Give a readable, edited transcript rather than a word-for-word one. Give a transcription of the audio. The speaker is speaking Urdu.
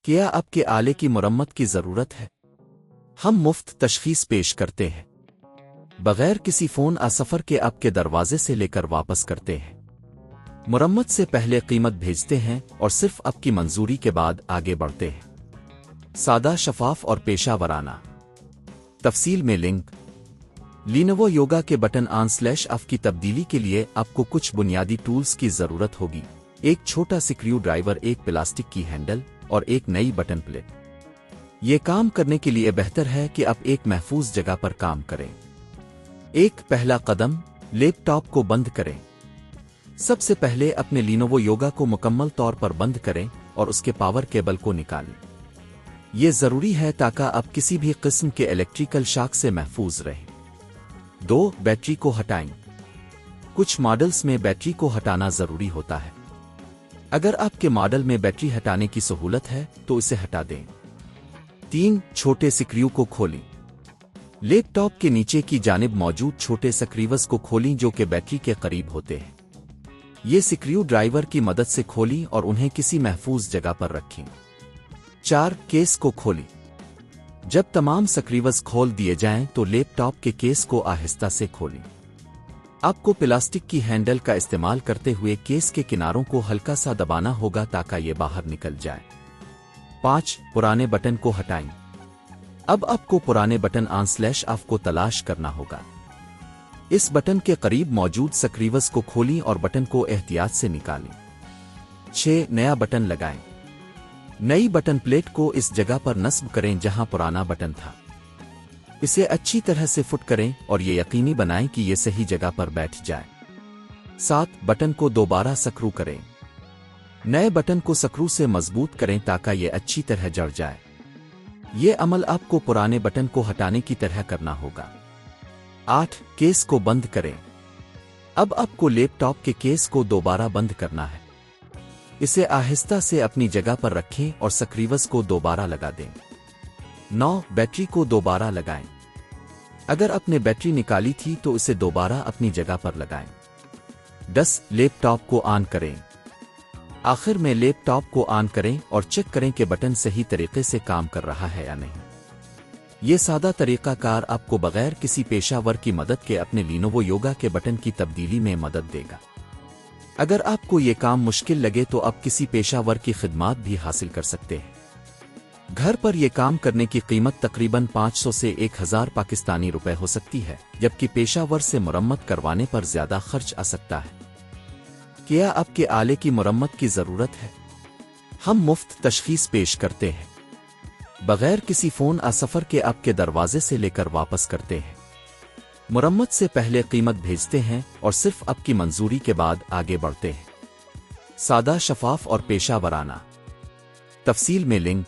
کیا اب کے آلے کی مرمت کی ضرورت ہے؟ ہم مفت تشخیص پیش کرتے ہیں بغیر کسی فون سفر کے اب کے دروازے سے لے کر واپس کرتے ہیں۔ مرمت سے پہلے قیمت بھیجتے ہیں اور صرف اب کی منظوری کے بعد آگے بڑھتے ہیں۔ سادہ، شفاف اور پیشہ ورانہ۔ تفصیل میں لنک۔ لینوو یوگا کے بٹن /اف کی تبدیلی کے لیے آپ کو کچھ بنیادی ٹولز کی ضرورت ہوگی۔ ایک چھوٹا سکریو ڈرائیور، ایک پلاسٹک کی ہینڈل اور ایک نئی بٹن پلیٹ۔ یہ کام کرنے کے لیے بہتر ہے کہ آپ ایک محفوظ جگہ پر کام کریں۔ ایک پہلا قدم، لیپ ٹاپ کو بند کریں۔ سب سے پہلے اپنے لینوو یوگا کو مکمل طور پر بند کریں اور اس کے پاور کیبل کو نکالیں۔ یہ ضروری ہے تاکہ آپ کسی بھی قسم کے الیکٹریکل شاک سے محفوظ رہیں۔ 2. بیٹری کو ہٹائیں۔ کچھ ماڈلز میں بیٹری کو ہٹانا ضروری ہوتا ہے۔ اگر آپ کے ماڈل میں بیٹری ہٹانے کی سہولت ہے تو اسے ہٹا دیں۔ 3. چھوٹے سکریو کو کھولیں۔ لیپ ٹاپ کے نیچے کی جانب موجود چھوٹے سکریوز کو کھولیں جو کہ بیٹری کے قریب ہوتے ہیں۔ یہ سکریو ڈرائیور کی مدد سے کھولیں اور انہیں کسی محفوظ جگہ پر رکھیں۔ 4. کیس کو کھولیں۔ جب تمام سکریوز کھول دیے جائیں تو لیپ ٹاپ کے کیس کو آہستہ سے کھولیں۔ آپ کو پلاسٹک کی ہینڈل کا استعمال کرتے ہوئے کیس کے کناروں کو ہلکا سا دبانا ہوگا تاکہ یہ باہر نکل جائے۔ 5. پرانے بٹن کو ہٹائیں۔ اب آپ کو پرانے بٹن /اف کو تلاش کرنا ہوگا۔ اس بٹن کے قریب موجود سکریوز کو کھولیں اور بٹن کو احتیاط سے نکالیں۔ 6. نیا بٹن لگائیں۔ نئی بٹن پلیٹ کو اس جگہ پر نصب کریں جہاں پرانا بٹن تھا۔ اسے اچھی طرح سے فٹ کریں اور یہ یقینی بنائیں کہ یہ صحیح جگہ پر بیٹھ جائے۔ 7. بٹن کو دوبارہ سکرو کریں۔ نئے بٹن کو سکرو سے مضبوط کریں تاکہ یہ اچھی طرح جڑ جائے۔ یہ عمل آپ کو پرانے بٹن کو ہٹانے کی طرح کرنا ہوگا۔ 8. کیس کو بند کریں۔ اب آپ کو لیپ ٹاپ کے کیس کو دوبارہ بند کرنا ہے۔ اسے آہستہ سے اپنی جگہ پر رکھیں اور سکریوز کو دوبارہ لگا دیں۔ 9. بیٹری کو دوبارہ لگائیں۔ اگر آپ نے بیٹری نکالی تھی تو اسے دوبارہ اپنی جگہ پر لگائیں۔ 10. لیپ ٹاپ کو آن کریں۔ آخر میں لیپ ٹاپ کو آن کریں اور چیک کریں کہ بٹن صحیح طریقے سے کام کر رہا ہے یا نہیں۔ یہ سادہ طریقہ کار آپ کو بغیر کسی پیشہ ور کی مدد کے اپنے لینوو یوگا کے بٹن کی تبدیلی میں مدد دے گا۔ اگر آپ کو یہ کام مشکل لگے تو آپ کسی پیشہ ور کی خدمات بھی حاصل کر سکتے ہیں۔ گھر پر یہ کام کرنے کی قیمت تقریباً 500 سے 1000 پاکستانی روپے ہو سکتی ہے، جبکہ پیشہ ور سے مرمت کروانے پر زیادہ خرچ آ سکتا ہے۔ کیا آپ کے آلے کی مرمت کی ضرورت ہے؟ ہم مفت تشخیص پیش کرتے ہیں بغیر کسی فون سفر کے آپ کے دروازے سے لے کر واپس کرتے ہیں۔ مرمت سے پہلے قیمت بھیجتے ہیں اور صرف آپ کی منظوری کے بعد آگے بڑھتے ہیں۔ سادہ، شفاف اور پیشہ ورانہ۔ تفصیل میں لنک۔